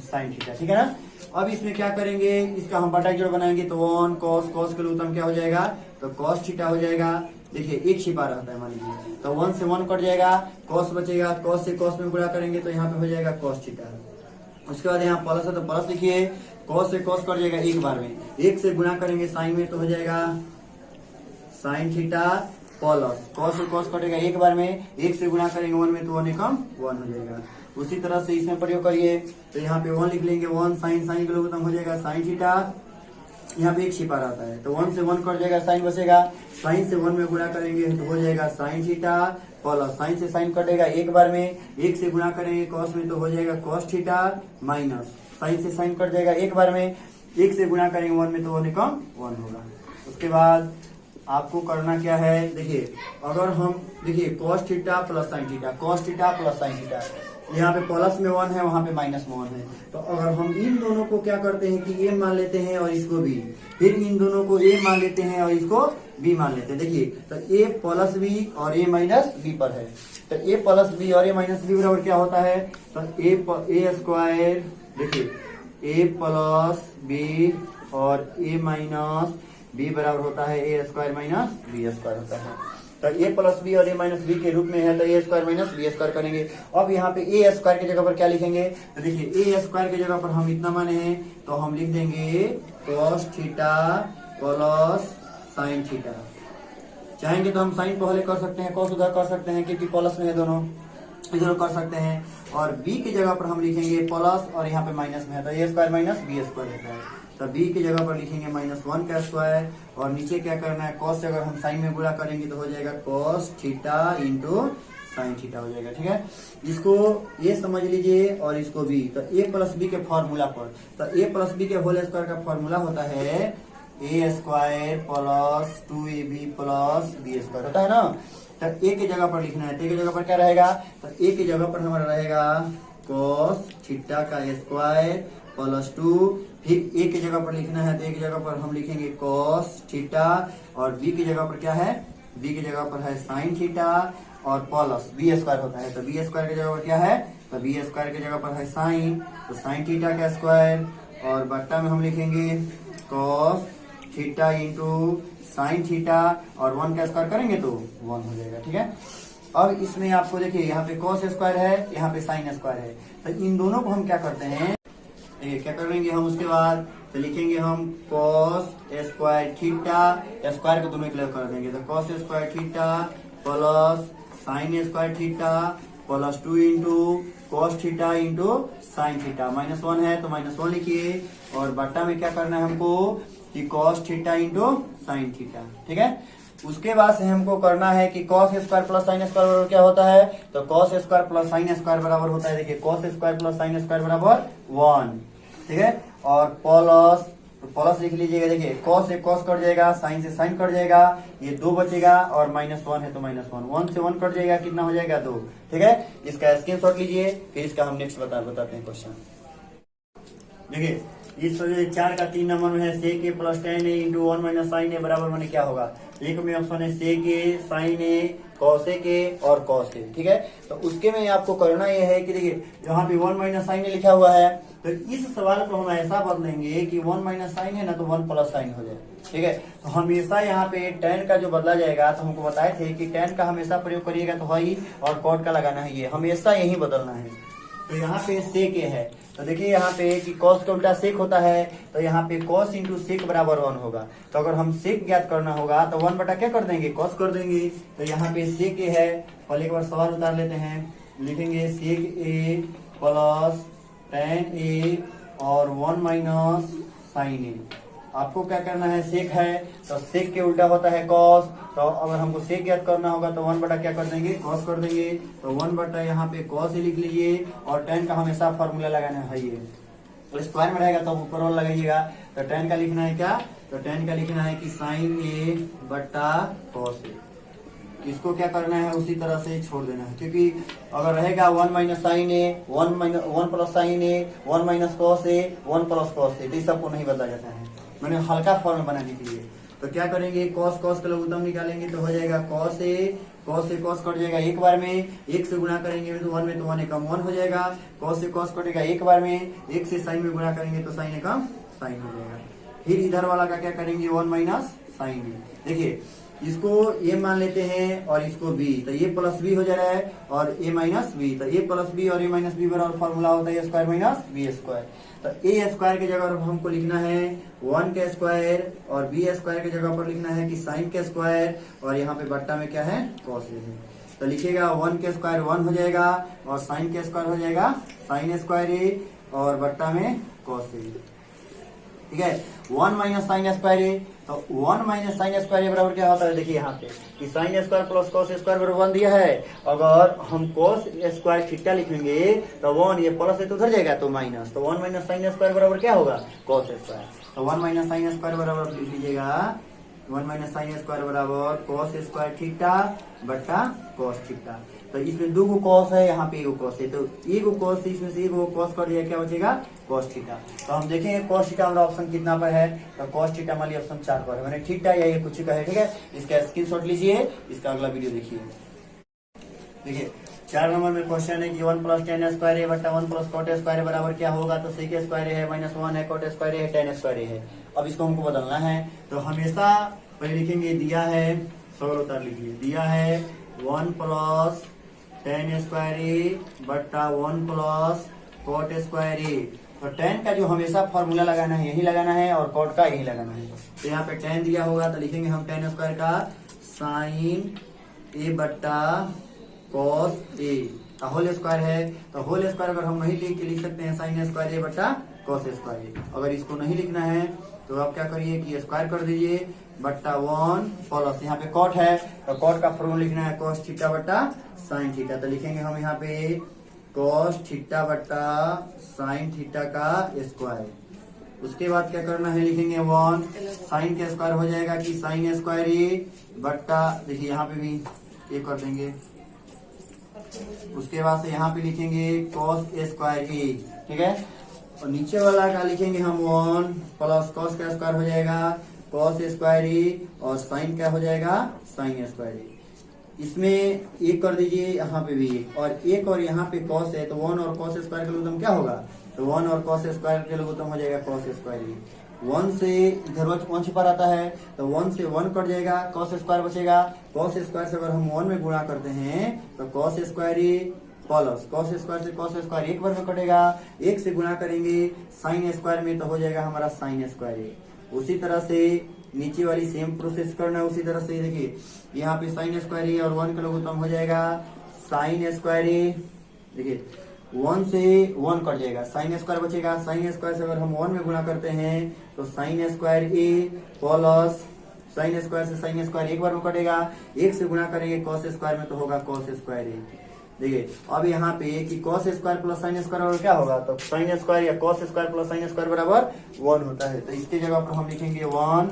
[SPEAKER 1] साइन थीटा, ठीक है ना। अब इसमें क्या करेंगे, इसका हम बटा जोड़ बनाएंगे तो 1 कॉस, कॉस के उत्तम क्या हो जाएगा तो कॉस थीटा हो जाएगा। देखिए एक छिपा रहता है मान लीजिए, तो 1 से 1 कट जाएगा, कॉस बचेगा, कॉस से कॉस में गुणा करेंगे तो यहाँ पे हो जाएगा कॉस थीटा। उसके बाद यहाँ प्लस है तो प्लस लिखिए, कॉस से कॉस कट जाएगा एक बार में, 1 से गुणा करेंगे साइन में तो हो जाएगा साइन थीटा प्लस कॉस से कॉस कटेगा एक बार में, 1 से गुणा करेंगे 1 में तो 1 एकम 1 हो जाएगा। उसी तरह से इसमें प्रयोग करिए तो यहाँ पे 1 लिख लेंगे, 1 साइन, साइन के लोग हो जाएगा साइन थीटा, यहाँ पे एक छिपा रहता है तो 1 से 1 कट जाएगा साइन बचेगा, साइन से 1 में गुणा करेंगे तो हो जाएगा साइन थीटा प्लस साइन से साइन कटेगा एक बार में, 1 से गुणा करेंगे कॉस में तो हो जाएगा कॉस थीटा माइनस साइन से साइन कट जाएगा एक बार में, 1 से गुणा करेंगे 1 में तो 1 एकम 1 होगा। उसके बाद आपको करना क्या है, देखिए अगर हम देखिए cos theta plus sine theta, cos theta plus sine theta, यहाँ पे प्लस में 1 है वहां पे माइनस में 1 है, तो अगर हम इन दोनों को क्या करते हैं कि a मान लेते हैं और इसको b, फिर इन दोनों को a मान लेते हैं और इसको b मान लेते हैं। देखिए तो a प्लस b और a माइनस b पर है, तो a प्लस b और a माइनस b बराबर क्या होता है तो a स्क्वायर, देखिए a प्लस b और a माइनस b बराबर होता है a square minus b square होता है। तो a प्लस बी और a माइनस बी के रूप में है तो a square minus B square करेंगे। अब यहाँ पे a स्क्वायर की जगह पर क्या लिखेंगे, तो देखिए a स्क्वायर की जगह पर हम इतना माने हैं तो हम लिख देंगे cos theta plus sine theta. चाहेंगे तो हम साइन पहले कर सकते हैं, cos उधर कर सकते हैं क्योंकि प्लस में है दोनों, इधर कर सकते हैं। और b की जगह पर हम लिखेंगे प्लस और यहाँ पे माइनस में है तो a square minus B square होता है, तो b की जगह पर लिखेंगे -1 का स्क्वायर और नीचे क्या करना है cos से अगर हम साइन में गुणा करेंगे तो हो जाएगा cos theta into sine theta हो जाएगा, ठीक है। इसको ये समझ लीजिए और इसको b, तो a प्लस बी के फॉर्मूला पर, तो a प्लस बी के होल स्क्वायर का फॉर्मूला होता है A square plus 2ab plus B square होता है ना। तो ए की जगह पर लिखना है, तो ए की जगह पर क्या रहेगा, तो ए की जगह पर हमारा रहेगा कॉस थीटा का स्क्वायर प्लस 2, फिर ए की जगह पर लिखना है, तो ए की जगह पर हम लिखेंगे कॉस थीटा, और बी की जगह पर क्या है, बी की जगह पर है साइन थीटा, और प्लस बी स्क्वायर होता है, तो बी स्क्वायर की जगह पर क्या है, तो बी स्क्वायर की जगह पर है साइन, तो साइन थीटा का स्क्वायर, और बट्टा में हम लिखेंगे cos theta into sine theta, और 1 का स्क्वायर करेंगे तो 1 हो जाएगा। ठीक है, अब इसमें आपको देखिए यहाँ पे कॉस स्क्वायर है, यहाँ पे साइन स्क्वायर है, तो इन दोनों को हम क्या करते हैं, क्या कर लेंगे हम, उसके बाद तो लिखेंगे हम कॉस स्क्वायर थीटा, स्क्वायर को दोनों की तरफ कर देंगे, तो cos square theta plus sine square theta plus 2 into cos theta into sine theta, -1 है तो -1 लिखिए, और बट्टा में क्या करना है हमको कि cos theta into sine theta. ठीक है, उसके बाद से हमको करना है कि cos square plus sine square बराबर क्या होता है, तो cos square plus sine square बराबर होता है, देखिए cos square plus sine square बराबर 1। ठीक है, और प्लस लिख लीजिएगा, देखिए कॉस से कॉस कट जाएगा, साइन से साइन कट जाएगा, ये 2 बचेगा, और -1 है तो -1, 1 से 1 कट जाएगा, कितना हो जाएगा 2। ठीक है, इसका स्क्रीनशॉट लीजिए, फिर इसका हम नेक्स्ट बताते हैं क्वेश्चन। देखिए इस 4 का 3 नंबर में है sec a plus tan a into 1 minus sine A बराबर माने क्या होगा, एक में ऑप्शन है sec a sin a cosec a और cos a। ठीक है, तो उसके में आपको करना यह है कि देखिए यहाँ पे 1 माइनस साइन ए लिखा हुआ है, तो इस सवाल को हम ऐसा बदलेंगे कि 1 माइनस साइन है ना तो 1 प्लस साइन हो जाए। ठीक है, तो हमेशा यहाँ पे tan का जो बदला जाएगा, तो हमको बताए थे कि tan का हमेशा प्रयोग करिएगा तो वही, और cot का लगाना है, ये हमेशा यही बदलना है। तो यहाँ पे sec a है, तो देखिए यहाँ पे कि cos का उल्टा sec होता है, तो यहाँ पे cos इंटू sec बराबर 1 होगा, तो अगर हम sec ज्ञात करना होगा तो 1 बटा क्या कर देंगे, cos कर देंगे। तो यहाँ पे sec a है, पहले एक बार सवाल उतार लेते हैं, लिखेंगे sec a plus tan a और 1 माइनस साइन a। आपको क्या करना है, sec है तो sec के उल्टा होता है cos, तो अगर हमको sec ज्ञात करना होगा तो 1 बटा क्या कर देंगे, cos कर देंगे, तो 1 बटा यहाँ पे cos ही लिख लीजिए, और tan का हमेशा फॉर्मूला लगाना है, ये तो स्क्वायर में रहेगा तो ऊपर वाला लगाइएगा। तो tan का लिखना है क्या, तो tan का लिखना है कि sin a बटा cos a, इसको क्या करना है उसी तरह से छोड़ देना है, क्योंकि अगर रहेगा 1 minus sine A, 1 plus sign A, 1 minus cos A, 1 plus cos A, तो सबको नहीं बदला जाता है, मैंने हल्का फॉर्म बनाने के लिए। तो क्या करेंगे, कॉस का लघुत्तम निकालेंगे तो हो जाएगा कॉस से कॉस कट जाएगा एक बार में, 1 से गुणा करेंगे तो 1 में तो 1 एकम 1 हो जाएगा, कॉस से कॉस कटेगा एक बार में, 1 से साइन में गुणा करेंगे तो साइन एकम साइन हो जाएगा। फिर इधर वाला का क्या करेंगे, 1 माइनस साइन बी, देखिए इसको ए मान लेते हैं और इसको बी, तो ए प्लस बी हो जा रहा है, और ए माइनस बी, तो ए प्लस बी और ए माइनस बी बराबर फॉर्मूला होता है A square minus B square. तो ए स्क्वायर की जगह पर हमको लिखना है 1 के स्क्वायर, और बी स्क्वायर की जगह पर लिखना है कि साइन के स्क्वायर, और यहाँ पे बट्टा में क्या है, कॉस है, तो लिखिएगा 1 के स्क्वायर 1 हो जाएगा, और साइन के स्क्वायर हो जाएगा साइन स्क्वायर ए, और बट्टा में कॉस ए। ठीक है, 1 माइनस साइन स्क्वायर ए, तो 1 माइनस साइन स्क्वायर ए बराबर क्या होता है, देखिए यहाँ पे कि sine square plus cos square बराबर 1 दिया है, अगर हम कॉस स्क्वायर थीटा लिखेंगे तो 1 ये प्लस है तो उधर जाएगा तो माइनस, तो 1 माइनस साइन स्क्वायर बराबर क्या होगा, कॉस स्क्वायर, तो 1 माइनस साइन स्क्वायर बराबर लिख लीजिएगा 1 माइनस साइन स्क्वायर बराबर कॉस स्क्वायर थीटा बटा कॉस थीटा। तो इसमें 2 कॉस है, यहाँ पे 1 कॉस है, तो 1 कॉस से इसमें से 1 कॉस कर दिया, क्या बचेगा, कॉस थीटा। तो हम देखेंगे कॉस थीटा हमारा ऑप्शन कितना पर है, तो कॉस थीटा हमारे ऑप्शन 4 पर है, मैंने थीटा या ये कुछ का है। ठीक है, इसका स्क्रीनशॉट लीजिए, इसका अगला वीडियो देखिए। देखिए 4 नंबर में क्वेश्चन है कि 1 प्लस tan स्क्वायर है बटा 1 प्लस कॉट स्क्वायर बराबर क्या होगा, तो sec स्क्वायर है -1 है, कॉट स्क्वायर है, tan स्क्वायर है। अब इसको हमको बदलना है, तो हमेशा पहले लिखेंगे, दिया है सवाल उतार लीजिए, दिया है 1 प्लस tan स्क्वायर ए बटा 1 प्लस कॉट स्क्वायर ए, तो tan का जो हमेशा फॉर्मूला लगाना है यही लगाना है, और कॉट का यही लगाना है। तो यहाँ पे tan दिया होगा तो लिखेंगे हम tan स्क्वायर का साइन ए बटा कॉस ए, होल स्क्वायर है, तो होल स्क्वायर अगर हम नहीं लिख सकते हैं साइन स्क्वायर ए बटा कॉस स्क्वायर ए। अगर इसको नहीं लिखना है तो आप क्या करिए कि स्क्वायर कर दीजिए बट्टा 1 प्लस, यहाँ पे कॉट है तो कॉट का फॉर्मूला लिखना है कॉस थीटा बटा साइन थीटा, तो लिखेंगे हम यहाँ पे कॉस थीटा बटा साइन थीटा का स्क्वायर। उसके बाद क्या करना है, लिखेंगे 1 साइन के स्क्वायर हो जाएगा कि साइन स्क्वायर ए बट्टा, देखिए यहाँ पे भी ये कर देंगे, उसके बाद से यहाँ पे लिखेंगे कॉस ए स्क्वायर ए, ठीक है। और नीचे वाला का लिखेंगे हम 1 प्लस कॉस का स्क्वायर हो जाएगा कॉस स्क्वायर ए और साइन क्या हो जाएगा साइन स्क्वायर ए। इसमें एक कर दीजिए, यहाँ पे भी एक और यहाँ पे कॉस है तो 1 और कॉस स्क्वायर का लघुत्तम क्या होगा, तो 1 और कॉस स्क्वायर का लघुत्तम हो जाएगा कॉस स्क्वायर ए। 1 से इधर 1 छुपा रहता है तो 1 से 1 कट जाएगा, कॉस स्क्वायर बचेगा। कॉस स्क्वायर से अगर हम 1 में गुणा करते हैं तो कॉस स्क्वायर ए प्लस कॉस स्क्वायर से कॉस स्क्वायर एक बार में कटेगा, 1 से गुणा करेंगे साइन स्क्वायर में तो हो जाएगा हमारा साइन स्क्वायर ए। उसी तरह से नीचे वाली सेम प्रोसेस करना है, उसी तरह से देखिए यहाँ पे साइन स्क्वायर ए और 1 का लघुत्तम हो जाएगा साइन स्क्वायर ए। देखिए 1 से 1 कट जाएगा, साइन स्क्वायर बचेगा। साइन स्क्वायर से अगर हम 1 में गुणा करते हैं तो साइन स्क्वायर ए प्लस साइन स्क्वायर से साइन स्क्वायर एक बार में कटेगा, 1 से गुणा करेंगे कॉस स्क्वायर में तो होगा कॉस स्क्वायर ए। देखिए अब यहाँ पे कि cos square plus sine square और क्या होगा, तो साइन स्क्वायर या cos square plus sine square बराबर 1 होता है। तो इसके जगह पर हम लिखेंगे 1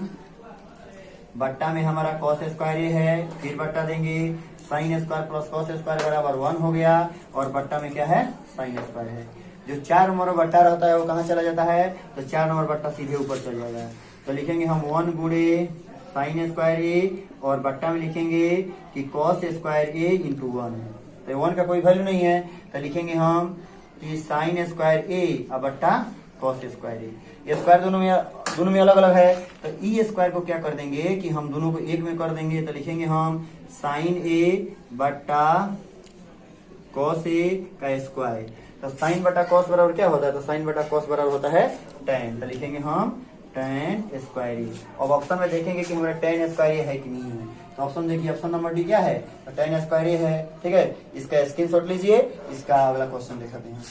[SPEAKER 1] बट्टा में हमारा कॉस स्क्वायर ए है, फिर बट्टा देंगे sine square plus cos square बराबर 1 हो गया और बट्टा में क्या है साइन स्क्वायर है। जो 4 नंबर बट्टा रहता है वो कहाँ चला जाता है, तो 4 नंबर बट्टा सीधे ऊपर चल जाएगा। तो लिखेंगे हम 1 गुणे साइन स्क्वायर ए और बट्टा में लिखेंगे कि कॉस स्क्वायर ए इंटू 1 है, तो 1 का कोई वैल्यू नहीं है तो लिखेंगे हम कि साइन स्क्वायर ए और बट्टा कॉस स्क्वायर ए। ये स्क्वायर दोनों में अलग अलग है तो ई स्क्वायर को क्या कर देंगे कि हम दोनों को एक में कर देंगे, तो लिखेंगे हम साइन ए बट्टा कॉस ए का स्क्वायर। तो साइन बटा कॉस बराबर क्या होता है, तो साइन बटा कॉस बराबर होता है tan, तो लिखेंगे हम tan स्क्वायर ए। अब ऑप्शन में देखेंगे कि हमारा tan स्क्वायर ए है कि नहीं है, तो ऑप्शन देखिए ऑप्शन नंबर डी क्या है, तो tan स्क्वायर ए है, ठीक है। इसका स्क्रीनशॉट लीजिए, इसका अगला क्वेश्चन दिखाते हैं।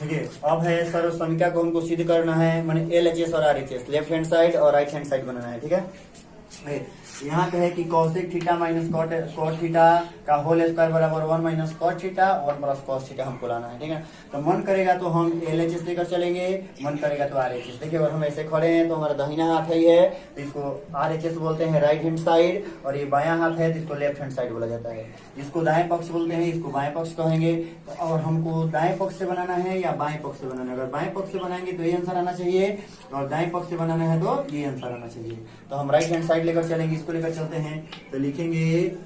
[SPEAKER 1] देखिए अब है सर्व समीकरण को हमको सिद्ध करना है, माने LHS और RHS लेफ्ट हैंड साइड और राइट हैंड साइड बनाना है, ठीक है। यहाँ पे है कि cosec theta minus cot theta का होल स्क्वायर बराबर 1 minus cot theta 1 plus cos theta हमको लाना है, ठीक है। तो मन करेगा तो हम LHS लेकर चलेंगे, मन करेगा तो RHS। देखिए अगर हम ऐसे खड़े हैं तो हमारा दाहिना हाथ है ये, तो इसको RHS बोलते हैं राइट हैंड साइड, और ये बायां हाथ है तो इसको लेफ्ट हैंड साइड बोला जाता है। इसको दाएं पक्ष बोलते हैं, इसको बाएं पक्ष कहेंगे। और हमको दाएं पक्ष से बनाना है या बाएं पक्ष से बनाना है, अगर बाएं पक्ष से बनाएंगे तो ये आंसर आना चाहिए और दाएं पक्ष से बनाना है तो ये आंसर आना चाहिए। तो हम राइट हैंड साइड लेकर चलेंगे, इसको लेकर चलते हैं। तो लिखेंगे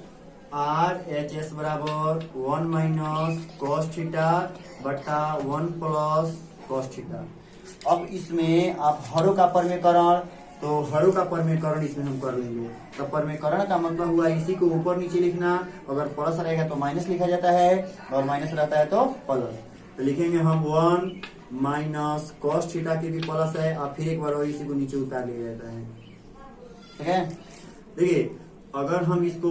[SPEAKER 1] RHS बराबर 1 माइनस कॉस थीटा बटा 1 प्लस कॉस थीटा। अब इसमें आप हरों का परमेकरण, तो हरों का परमेकरण इसमें हम कर लेंगे। तो परमेकरण का मतलब हुआ इसी को ऊपर नीचे लिखना, अगर प्लस रहेगा तो माइनस लिखा जाता है और माइनस रहता है तो प्लस। तो लिखेंगे हम 1 माइनस कॉस थीटा की भी प्लस है और फिर एक बार और इसी को नीचे उतार लिया जाता है, ठीक है। देखिए अगर हम इसको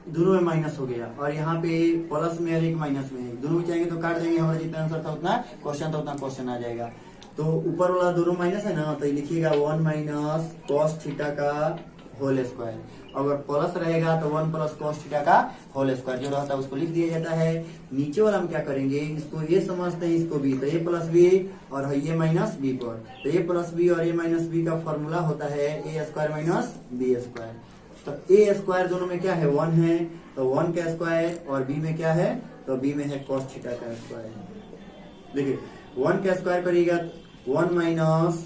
[SPEAKER 1] दोनों में माइनस हो गया और यहाँ पे प्लस में और एक माइनस में है, दोनों चाहेंगे तो काट देंगे, हमारा जितना आंसर था उतना क्वेश्चन था उतना क्वेश्चन आ जाएगा। तो ऊपर वाला दोनों माइनस है ना, तो लिखिएगा 1 माइनस कॉस थीटा का होल स्क्वायर। अगर प्लस रहेगा तो 1 प्लस कॉस थीटा का होल स्क्वायर जो रहता है उसको लिख दिया जाता है। नीचे वाला हम क्या करेंगे, इसको ये समझते हैं, इसको बी, तो ए प्लस बी और ये माइनस बी पर, तो ए प्लस बी और ए माइनस बी का फॉर्मूला होता है A square minus B square. तो ए स्क्वायर दोनों में क्या है 1 है, तो 1 का स्क्वायर, और बी में क्या है, तो बी में है कॉस थीटा का स्क्वायर। देखिए 1 का स्क्वायर करिएगा 1 माइनस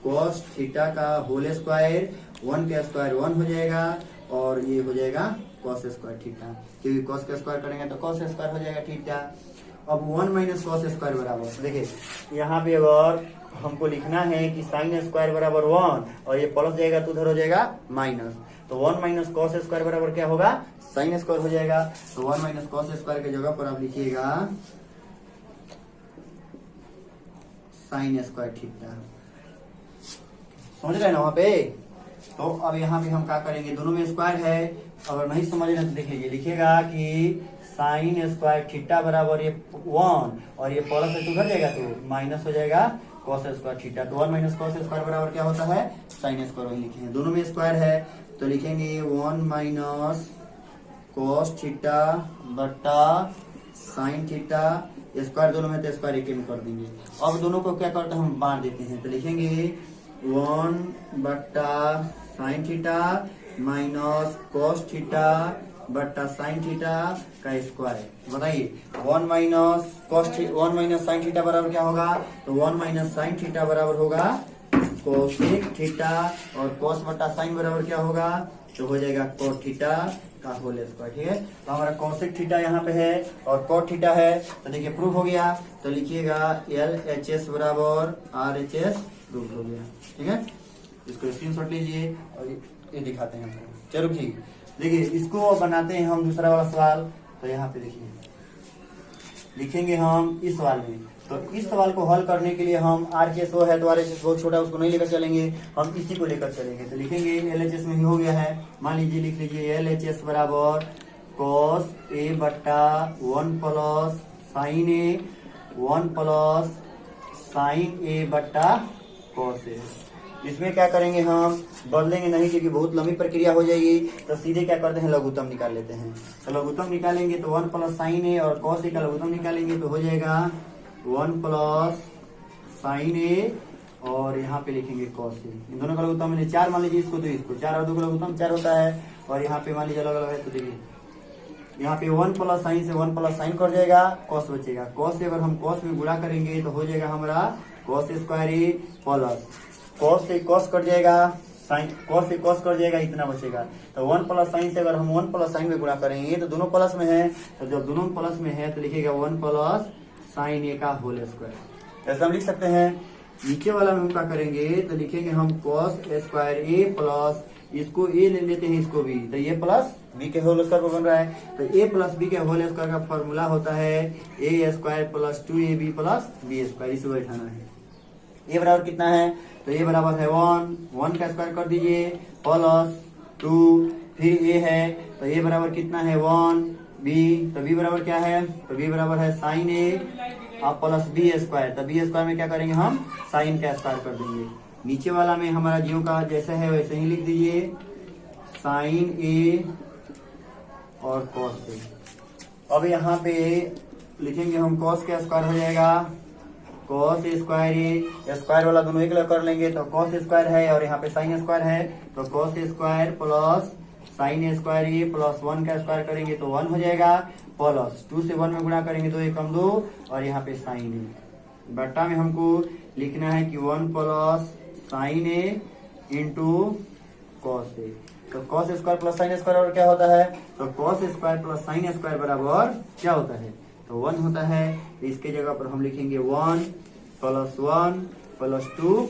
[SPEAKER 1] कॉस थीटा का होल स्क्वायर, 1 का स्क्वायर 1 हो जाएगा और ये हो जाएगा कॉस स्क्वायर थीटा, क्योंकि कॉस का स्क्वायर करेंगे तो कॉस स्क्वायर हो जाएगा थीटा। अब 1 माइनस कॉस स्क्वायर बराबर, देखिए यहाँ पे अगर हमको लिखना है कि साइन स्क्वायर बराबर 1 और ये प्लस जाएगा तो उधर हो जाएगा माइनस, तो 1 माइनस कॉस स्क्वायर बराबर क्या होगा, साइन स्क्वायर हो जाएगा। तो 1 माइनस कॉस स्क्वायर की जगह पर आप लिखिएगा साइन स्क्वायर थीटा, समझ रहे हैं ना वहां पे। तो अब यहाँ पे हम क्या करेंगे, दोनों में स्क्वायर है, अगर नहीं समझ रहे तो देख लीजिए, लिखिएगा कि साइन स्क्वायर थीटा बराबर ये 1 और ये प्लस है तो उधर जाएगा तो माइनस हो जाएगा कॉस स्क्वायर थीटा। तो 1 माइनस कॉस स्क्वायर बराबर क्या होता है, साइन स्क्वायर, वही लिखे हैं, दोनों में स्क्वायर है तो लिखेंगे 1 माइनस कॉस थीटा बटा साइन थीटा स्क्वायर दोनों में तो स्क्वायर एक में कर देंगे। अब दोनों को क्या करते हैं हम बांट देते हैं, तो लिखेंगे 1/sin theta minus cos theta बट्टा sin थीटा का स्क्वायर। बताइए 1 माइनस sin थीटा बराबर क्या होगा, तो 1 माइनस sin थीटा बराबर होगा कोसेक थीटा, और cos बट्टा sin बराबर क्या होगा, तो हो जाएगा cot थीटा का होल स्क्वायर। ठीक है, तो हमारा कोसेक थीटा यहाँ पे है और cot थीटा है, तो देखिए प्रूफ हो गया। तो लिखिएगा LHS बराबर RHS, प्रूफ हो गया। ठीक है, इसको स्क्रीनशॉट लीजिए और ये दिखाते हैं हमको। चलो ठीक, देखिए इसको बनाते हैं हम दूसरा वाला सवाल। तो यहाँ पे देखिए लिखेंगे हम इस सवाल में, तो इस सवाल को हल करने के लिए हम RHS है तो RHS बहुत छोटा, उसको नहीं लेकर चलेंगे, हम इसी को लेकर चलेंगे। तो लिखेंगे LHS में ही हो गया है, मान लीजिए लिख लीजिए LHS बराबर cos A बट्टा 1 plus sign A 1 plus sign A बट्टा cos A। इसमें क्या करेंगे हम, बदलेंगे नहीं क्योंकि बहुत लंबी प्रक्रिया हो जाएगी, तो सीधे क्या करते हैं लघुत्तम निकाल लेते हैं। तो लघुत्तम निकालेंगे तो 1 प्लस साइन A और cos A का लघुत्तम निकालेंगे तो हो जाएगा 1 प्लस साइन A और यहाँ पे लिखेंगे cos A। इन दोनों का लघुत्तम मैंने 4 मान लीजिए, इसको तो इसको 4 और 2 का लघुत्तम 4 होता है, और यहाँ पे मान लीजिए अलग अलग है। तो देखिए यहाँ पे 1 प्लस साइन से 1 प्लस साइन कट जाएगा, cos बचेगा। cos से अगर हम cos में गुणा करेंगे तो हो जाएगा हमारा cos square A plus cos से cos कट जाएगा, साइन cos से cos कट जाएगा, इतना बचेगा। तो 1 प्लस साइन से अगर हम 1 प्लस साइन में गुणा करेंगे तो दोनों प्लस में है, तो जब दोनों प्लस में है तो लिखिएगा 1 प्लस साइन A का होल स्क्वायर। ऐसा हम लिख सकते हैं। नीचे वाला में हम क्या करेंगे, तो लिखेंगे हम cos स्क्वायर A प्लस, इसको A ले लेते हैं इसको B, तो A प्लस B के होल स्क्वायर पर बन रहा है। तो A प्लस B के होल स्क्वायर का फॉर्मूला होता है A square plus 2AB plus B square, इसे बैठाना है। A बराबर कितना है, तो A बराबर है 1 का स्क्वायर कर दीजिए प्लस 2, फिर A है तो A बराबर कितना है 1, B तो B बराबर क्या है, तो B बराबर है साइन A अब प्लस B स्क्वायर। तो B स्क्वायर में क्या करेंगे हम, साइन का स्क्वायर कर देंगे। नीचे वाला में हमारा ज्यों का जैसे है वैसे ही लिख दीजिए, साइन A और cos A। अब यहाँ पे लिखेंगे हम cos का स्क्वायर हो जाएगा cos स्क्वायर A, स्क्वायर वाला दोनों एक कर लेंगे तो cos स्क्वायर है, और यहाँ पे साइन स्क्वायर है तो cos square plus sine square A plus 1 का स्क्वायर करेंगे तो 1 हो जाएगा, प्लस 2 से 1 में गुणा करेंगे तो 1 कम 2, और यहाँ पे साइन A। बट्टा में हमको लिखना है कि 1 plus sign A into cos A। तो cos square plus sine square क्या होता है, तो cos square plus sine square बराबर क्या होता है, तो 1 होता है। तो इसके जगह पर हम लिखेंगे 1 प्लस 2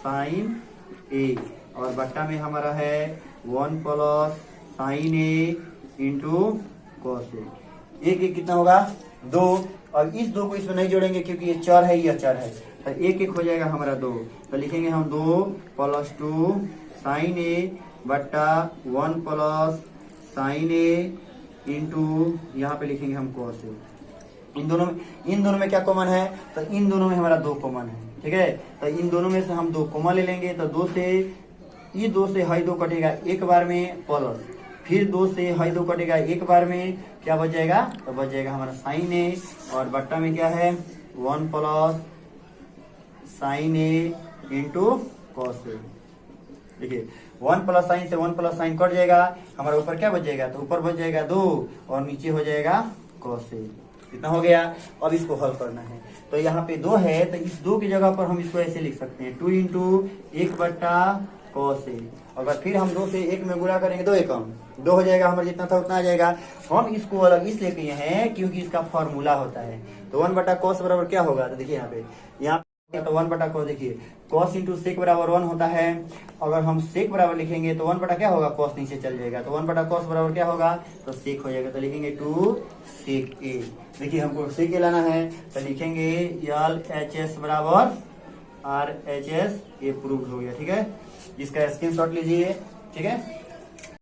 [SPEAKER 1] साइन A, और बट्टा में हमारा है 1 plus sign A into cos A। एक कितना होगा 2, और इस 2 को इसमें नहीं जोड़ेंगे क्योंकि ये चर है, ये चर है, तो एक हो जाएगा हमारा 2। तो लिखेंगे हम 2 प्लस 2 साइन A बट्टा 1 प्लस साइन A इंटू यहाँ पे लिखेंगे हम cos A। इन दोनों में क्या कॉमन है, तो इन दोनों में हमारा 2 कॉमन है। ठीक है, तो इन दोनों में से हम 2 कॉमन ले लेंगे, तो 2 से ये 2 से हाई 2 कटेगा एक बार में प्लस, फिर 2 से हाई 2 कटेगा एक बार में, क्या बच जाएगा, तो बच जाएगा हमारा साइन A, और बट्टा में क्या है 1 plus sign A into cos A। देखिए 1 प्लस साइन से 1 प्लस साइन कट जाएगा, हमारा ऊपर क्या बच जाएगा, तो ऊपर बच जाएगा 2 और नीचे हो जाएगा cos A। कितना हो गया, अब इसको हल करना है। तो यहाँ पे 2 है तो इस 2 की जगह पर हम इसको ऐसे लिख सकते हैं 2 इंटू 1 बट्टा cos A। अगर फिर हम 2 से 1 में गुणा करेंगे 2 एकम 2 हो जाएगा, हमारा जितना था उतना आ जाएगा। हम इसको अलग इसलिए किए हैं क्योंकि इसका फॉर्मूला होता है। तो 1 बटा cos बराबर क्या होगा, तो देखिए यहाँ पे तो 1 बटा cos, देखिए cos इंटू सेक बराबर 1 होता है। अगर हम सेक बराबर लिखेंगे तो 1 बटा क्या होगा, cos नीचे चल जाएगा, तो 1 बटा cos बराबर क्या होगा, तो सेक हो जाएगा। तो लिखेंगे 2 सेक A। देखिए हमको सेक A लाना है तो लिखेंगे LHS बराबर RHS, ये प्रूव हो गया। ठीक है, इसका स्क्रीनशॉट लीजिए। ठीक है।